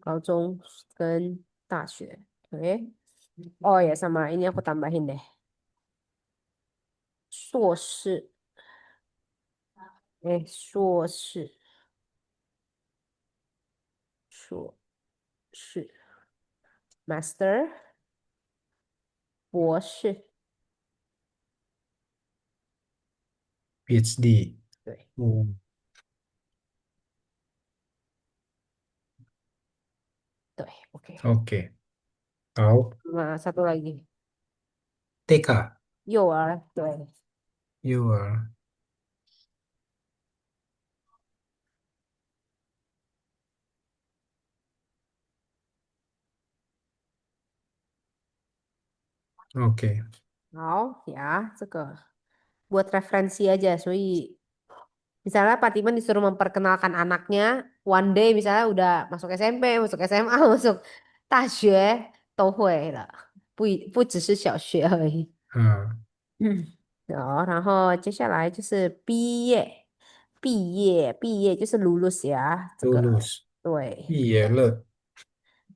高中跟大学，oke。Oh ya sama ini aku tambahin deh. 硕士，硕士，硕士，master，博士，，PhD，对嗯对，oke。，OK，好 Nah, satu lagi ，TK，幼儿，对，幼儿，OK，好ya，这个 buat referensi aja. 所以 misalnya Pak Timan disuruh memperkenalkan anaknya, one day misalnya udah masuk SMP, masuk SMA, masuk大学都会了，不只是小学而已。啊，嗯，然后接下来就是毕业，毕业就是 lulus ya，这个露露是对，毕业了，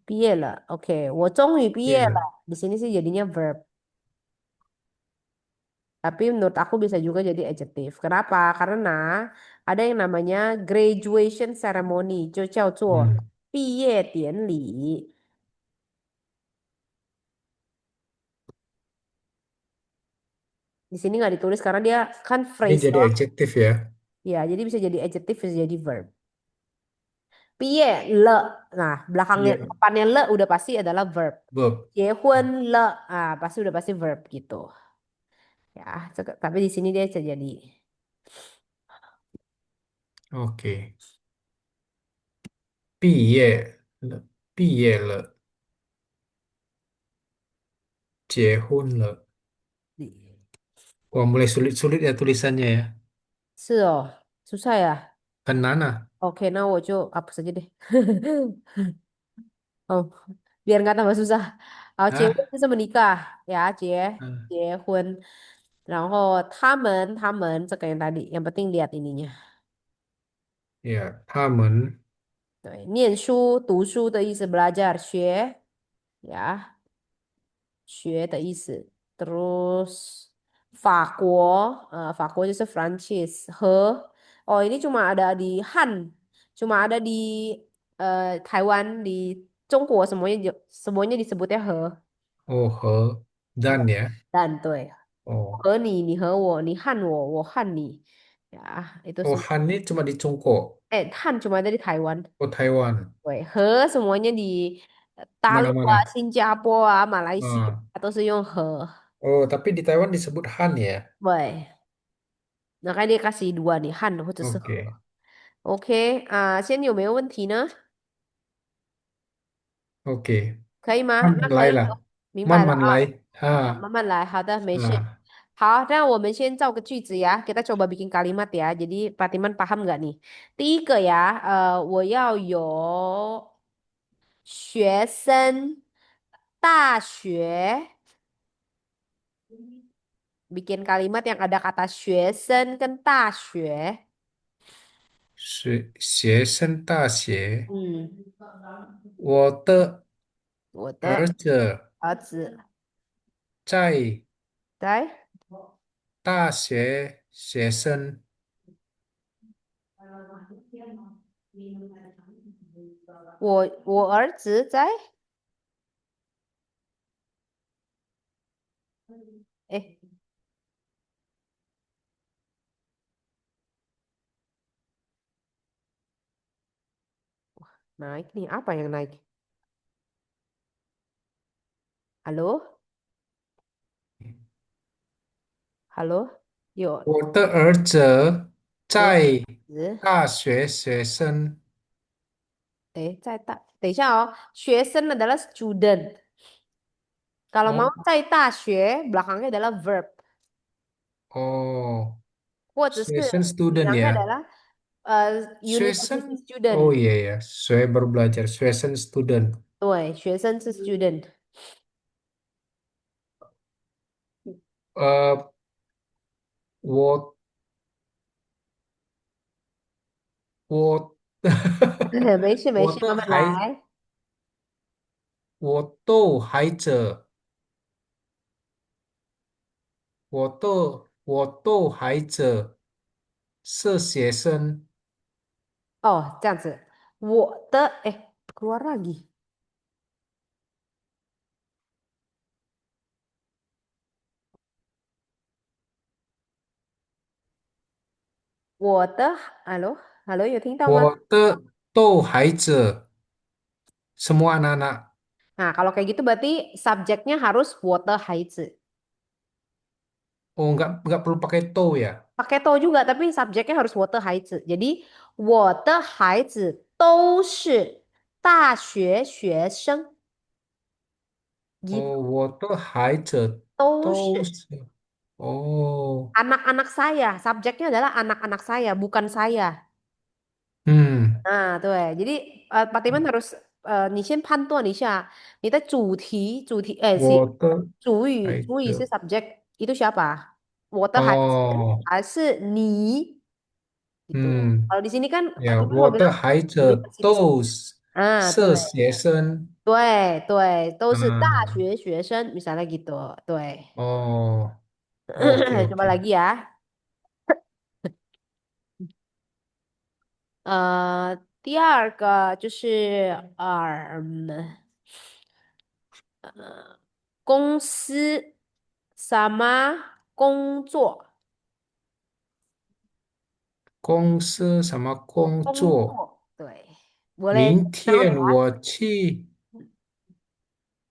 毕业了，OK，我终于毕业了，毕业了，di sini sih jadinya verb，tapi menurut aku bisa juga jadi adjective. Kenapa? Karena ada yang namanya graduation ceremony，就叫做嗯，毕业典礼。Di sini nggak ditulis karena dia kan ini phrase jadi toh. adjektif ya, Ya, jadi bisa jadi adjective, bisa jadi verb. 毕业了. Nah, belakangnya 毕业了 depannya le udah pasti adalah verb. verb，结婚了, pasti udah pasti verb gitu. Ya, tapi di sini dia bisa jadi. OK，毕业了，毕业了，结婚了。你Wah, mulai sulit-sulit ya tulisannya ya. 是哦，出菜啊。很难啊。OK，那我就 up saja deh. 哦，biar nggak tambah susah. 好，结婚啊，就是 menikah ya，嗯，结婚。然后他们这个yang tadi, yang penting lihat ininya. 呀，他们对，念书、读书的意思，belajar 学呀，学的意思。Terus 法国就是 Francis 和 oh ini cuma ada di Han, cuma ada di Taiwan, di 中国 semuanya disebutnya 和 哦和 dan 呀，dan 对，哦和你，你和我，你和我，我和你呀，itu oh semua. Han ini cuma di Congko, Han cuma ada di Taiwan. oh Taiwan, Wei, he semuanya di Dalu mana-mana. 新加坡 Malaysia 啊，都是用和。oh tapi di Taiwan disebut Han ya. 对，makanya dia kasih dua nih, Han 或者是和。Oke, OK 现在有没有问题呢？oke. 可以吗？那可以了，慢慢来了，明白了啊。慢慢来好，啊慢慢来。好的，没事。啊。好，那我们先造个句子呀，kita coba bikin kalimat ya. Jadi Patiman paham nggak nih? 第一个呀，我要有学生大学 bikin kalimat yang ada kata 学生 跟大学。学生大学，嗯，我的儿我的子儿子在在，大学学生。我儿子在，哎，naik nih, apa yang naik? Halo? Halo? Yuk, 我的儿子我儿在子，大学学生。哎，等一下哦，学生 adalah student。Kalau mau 哦在大学belakangnya adalah verb，哦，或者是 学生 student bilangnya 呀，adalah学 university 生。哦 student。iya ya, saya baru belajar 学生 student。对，学生是 student。呃，我我没事没我事，慢慢的孩来。我逗孩子，我逗孩子是学生。哦，这样子，我的，哎，keluar lagi。我的，hello，hello，有听到吗？我的逗孩子，semua anak-anak。Nah, kalau kayak gitu berarti subjeknya harus 我的孩子。Oh, nggak perlu pakai to ya. Pakai 都 juga, tapi subjeknya harus 我的孩子。Jadi 我的孩子都是大学学生，gitu。哦，我的孩子都是都是。哦，anak-anak saya. Subjeknya adalah anak-anak saya, bukan saya。嗯，对，jadi Patiman harus 你先判断一下你的主题我的主语，主语是 孩子。subject itu siapa？我的孩子哦，还是你？gitu。嗯，Kalau di sini kan呀，Patiman mau 我的 bilang 孩子 university 都是 对是学生。对对，都是大啊，学学生，misalnya gitu。对，哦，OK coba OK。lagi ya。第二个就是公司 sama 工作，公司什么工作？对，boleh 明 ulang 天 ya。我去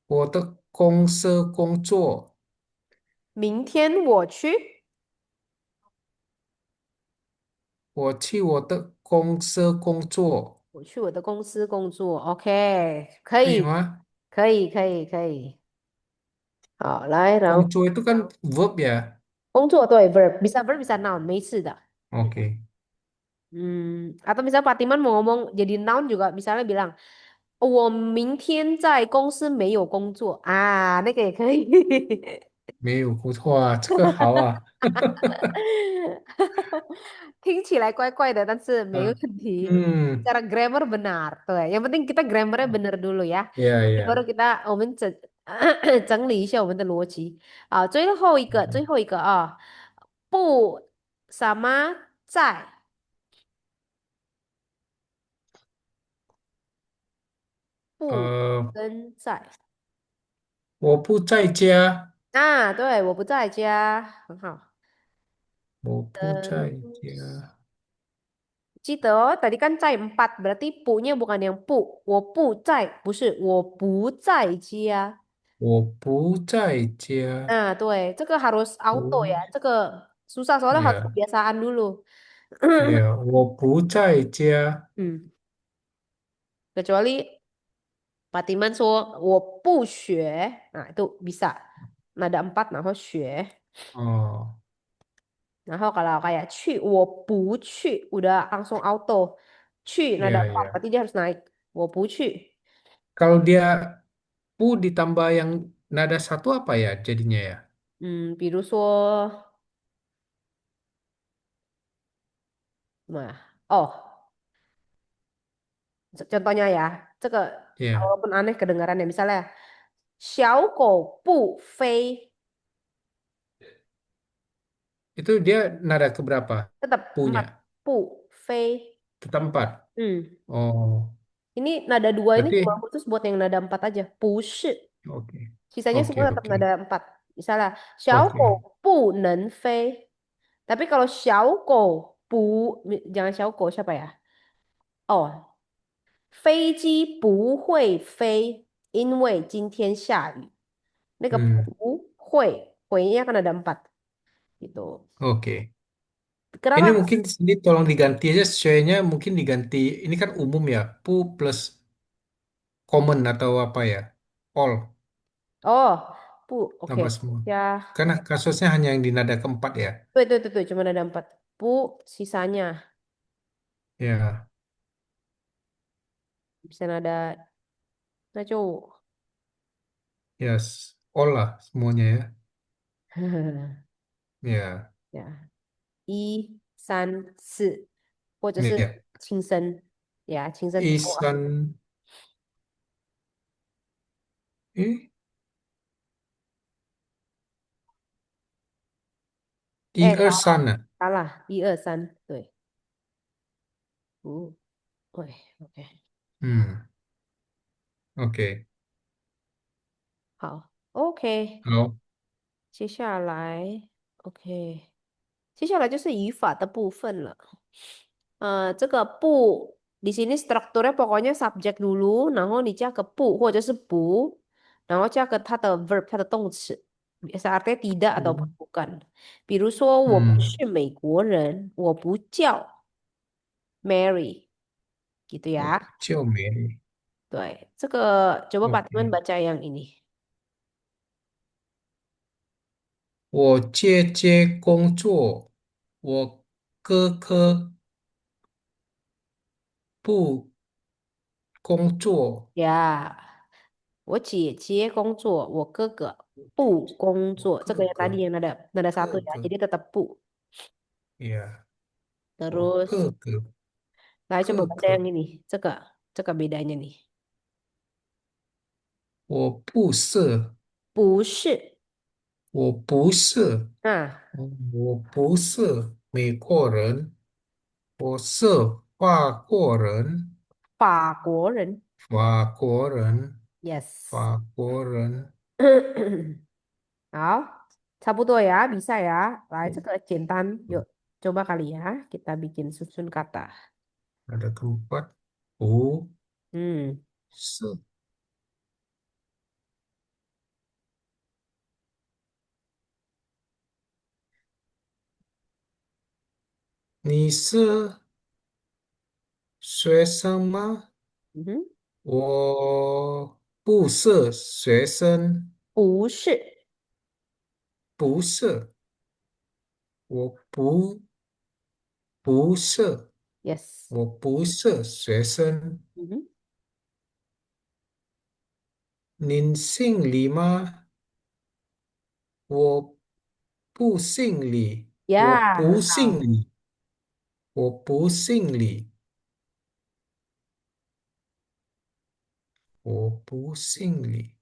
我的公司工作。明天我去，我去我的公司工作，我去我的公司工作，OK，可以，可以吗？可以，可以，可以。好，来，然后工作itu kan verb ya. 工作对 verb verb bisa noun 没事的。Oke. Atau misalnya Pak Timan mau ngomong jadi noun juga misalnya bilang 我明天在公司没有工作啊，那个也可以。没有不错啊，这个好啊。听起来怪怪的，但是没问题。嗯，Cara grammar benar tuh ya. Yang penting kita grammarnya benar dulu ya. 呀 Nanti baru 呀，kita 我们整理一下我们的逻辑。好，最后一个啊，不什么在不呃，跟在我不在家，啊，对，我不在家，很好。我不在嗯，家，记得哦，tadi kan 在 empat berarti punya bukan yang pu，我不在，不是我不在家。我不在家，Nah, tuh, 这个 harus auto 不，ya. 这个 susah soalnya harus 呀 kebiasaan dulu. 呀，我不在家，Hmm, kecuali Pak Timan 说我不学, nah itu bisa. Nada empat, 然后学. 哦，然后kalau kayak 去,我不去, udah langsung auto. 去 nada 呀 empat, 呀，berarti dia harus naik. 我不去. kalau dia pu ditambah yang nada satu apa ya jadinya ya? 比如说, contohnya ya, 这个 Ya, walaupun aneh kedengarannya, misalnya 小狗不飞, itu dia nada keberapa? tetap Punya, empat, 不飞. tetap empat. Hmm. Oh, Ini nada dua ini berarti cuma khusus buat yang nada empat aja. 不是. oke, Sisanya oke, semua tetap oke, nada empat. Misalnya, oke. 小狗不能飞. Tapi kalau 小狗不, jangan 小狗 siapa ya? Oh, 飞机不会飞,因为今天下雨. Hmm, 那个不会nya kan ada empat gitu. oke. Ini Kenapa? mungkin di sini tolong diganti aja sesuainya mungkin diganti. Ini kan umum ya, pu plus common atau apa ya? All Oh, oke. tambah semua. Ya, Karena kasusnya hanya yang di nada keempat ya. tuh, cuma ada empat. Sisanya Ya, bisa nada cowok. all lah semuanya ya. Ya, 呀，1、3、4，或者是 ya. 轻声，呀，轻声读啊。Isan, eh, 一哎，二三呢？打啦，1、2、3，对，对，OK，嗯，OK，好，OK，好，接下来，OK，接下来就是语法的部分了。这个不 di sini strukturnya pokoknya subjek dulu, 然后你加个不或者是不，然后加个它的 verb 它的动词，biasa artinya tidak ataupun 嗯 bukan. 比如说我不嗯，是美国人，我不叫 Mary, gitu 我 ya. 就没 对，这个coba Pak Timan OK。baca yang ini. 我姐姐工作，我哥哥不工作，Ya, 我姐姐工作，我哥哥不工作。这个哥 ya tadi 哥 yang nada satu 哥 ya, 哥 jadi tetap 不. 呀，我 Terus 哥哥 Nah, coba 哥 baca 哥，yang ini. Ceka bedanya nih. 我不是，不是. 我不是，Nah, 我不是美国人，我是法国人，法国人. 法国人，Yes. 法国人，好，差不多ya, bisa ya. 来，这个简单，yuk coba kali ya, kita bikin susun kata. ada keempat，不 Hmm. 是，你是学生吗？Mhm. 我不是学生，不是.不是，我不是，Yes。我不是学生。嗯哼。您姓李吗？我不姓李，我呀，很不姓好。李，我不姓李，我不姓李。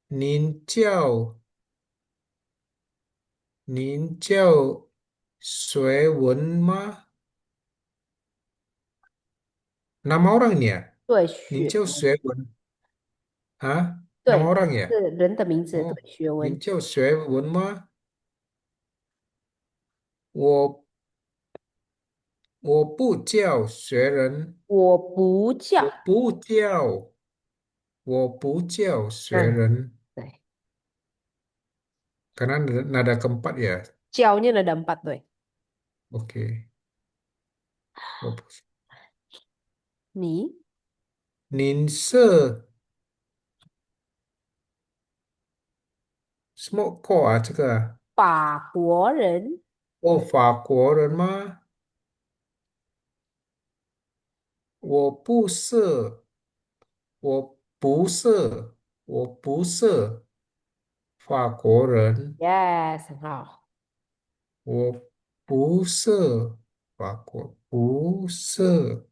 您叫您叫学文吗？Nama orang ya? 对，您叫学文。学文啊？Nama 对，orang ya? 是人的名字，对，哦，学文。您叫学文吗？我我不叫学人，我不叫。我不叫学嗯，人，对，karena nada keempat ya. 教念的人吧，对。Oke. Oh, 你您是什么国啊？这个啊法国人。哦，法国人吗？我不是，我不是，我不是法国人，Yes，很好。我不是法国，不是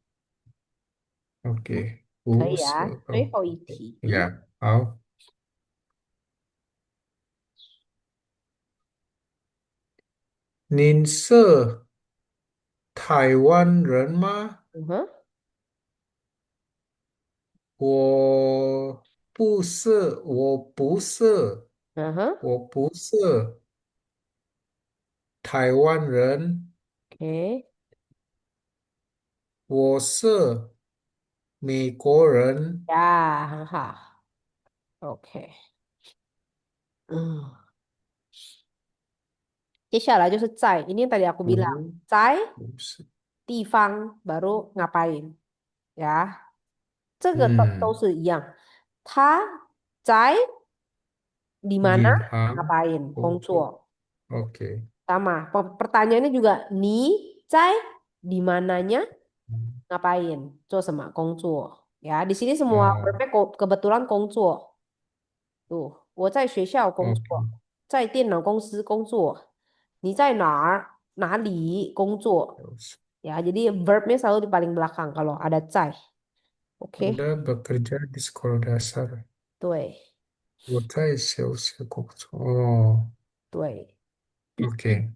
，OK，可不是以啊。最，OK，后一题。呀，好，您是台湾人吗？嗯哼。我不是，我不是，嗯哼。我不是台湾人，OK。我是美国人。呀，很好。OK。嗯，接下来就是在，ini tadi aku bilang，不，在不是，地方 baru ngapain，ya，这个都嗯，是一样。他在di mana 银行 ngapain 工作 ，OK，sama. Pertanyaannya juga 你在 di mananya 嗯 ngapain 做什么工作 ya di sini semua 哦 perfect kebetulan 工作 tuh 我在学校工作，OK，在电脑公司工作你在哪里工作 ya jadi verbnya selalu di paling belakang kalau ada 在 oke. Anda bekerja di sekolah dasar. 对我在小学工作。哦对。，OK，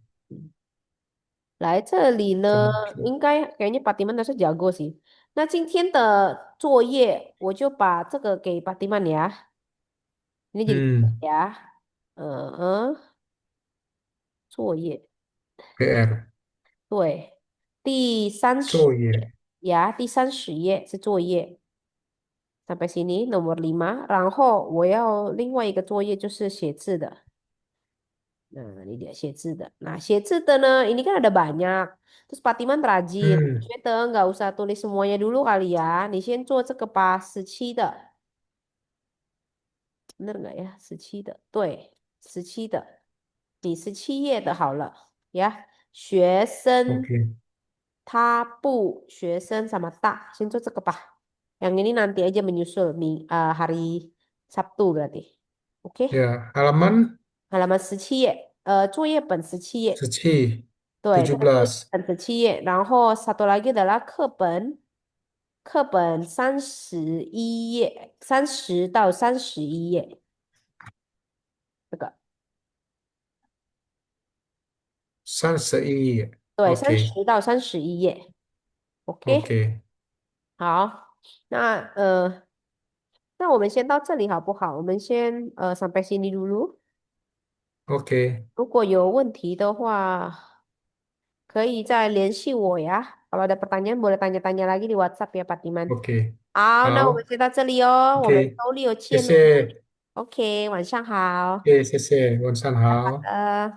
来这里呢，工作。应该kayaknya Patiman 的是 jago sih。那今天的作业我就把这个给 Patiman ya。ini jadi 嗯 ya。作业。，PR 对，第三十页作业。呀，第30页是作业。sampai sini nomor 5，然后我要另外一个作业就是写字的。nah ini dia 写字的。nah 写字的呢，ini kan ada banyak. Terus Patiman rajin，我嗯，觉得nggak usah tulis semuanya dulu kali ya。你先做这个吧，17的。bener nggak ya？17的，对，十七的，你17页的好了呀。学生，OK，他不学生sama tak，先做这个吧。yang ini nanti aja menyusul hari Sabtu berarti. Oke，ya halaman halaman 17页，作业本17页，17, 对，这个作业 belas 本17页，然后 satu lagi adalah 课本31页，30到31页，这个。31. 对，三 OK， 十到31页，OK，OK，好，那我们先到这里好不好？我们先sampai sini dulu。OK，如果有问题的话，可以再联系我呀。kalau ada pertanyaan boleh tanya-tanya lagi di WhatsApp ya, Patiman。OK，好，那我们好先到这里哦，我们，OK，周六谢见哦。谢，OK，晚上好，谢谢，晚上拜拜好。了。